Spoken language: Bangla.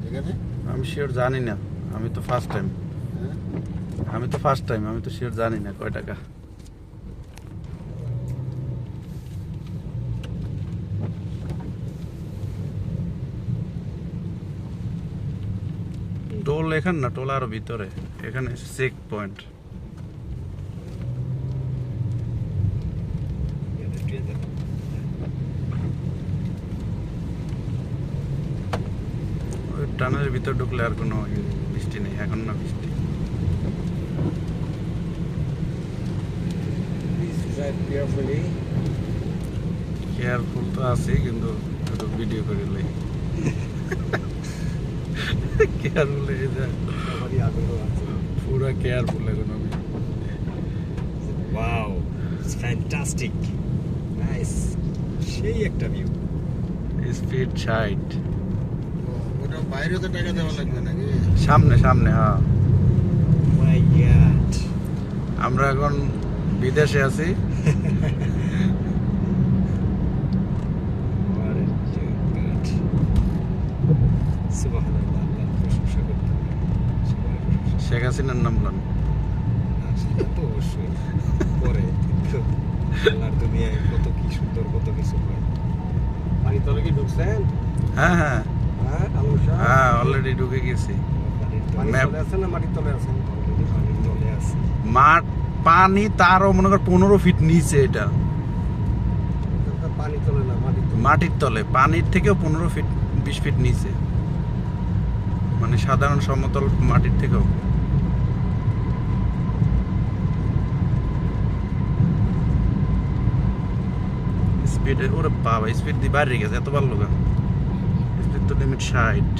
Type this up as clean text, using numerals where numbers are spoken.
এখানে? আমি শিওর জানি না, আমি তো ফার্স্ট টাইম। আমি তো শিওর জানি না কয় টাকা। টোল এখানে না, টোল আরো ভিতরে, এখানে চেক পয়েন্ট। ওই টানেলের ভিতর ঢুকলে আর কোনো বৃষ্টি নেই, এখন না বৃষ্টি। কেয়ারফুল তো আছি, কিন্তু একটু ভিডিও করে লই। কেয়ারফুল এই যে পুরা কেয়ারফুল এখন আমি। ওয়াও, ইটস ফ্যান্টাস্টিক, নাইস, সেই একটা ভিউ। স্পিড 60। ওটা বাইরে তো টাকা দেওয়া লাগবে নাকি? সামনে সামনে, হ্যাঁ। মাই গড, আমরা এখন বিদেশে আছি। সুবহানাল্লাহ, আল্লাহর প্রশংসা করতে হবে। সবার প্রশংসা। শেখ হাসিনার নাম লন। না, সেটা তো অবশ্যই পরে, কিন্তু আল্লাহর দুনিয়ায় কত কি সুন্দর, কত কিছু হয়। পানি তলে কি ঢুকছেন? হ্যাঁ হ্যাঁ হ্যাঁ, আলম শাহ? হ্যাঁ, অলরেডি ঢুকে গেছি। পানির ম্যাপ। তলে আছেন না মাটির তলে আছেন? অলরেডি পানির তলে আছে। মাঠ পানি তারও মনে কর 15 ফিট নিচে এটা। এটা তো পানির তলে না, মাটির তলে। মাটির তলে, পানির থেকেও 15 ফিট 20 ফিট নিচে, মানে সাধারণ সমতল মাটির থেকেও। স্পিড, ওরে বাবা, স্পিড দিয়ে বাইরে গেছে, এত ভালো লাগা। স্পিড তো লিমিট 60।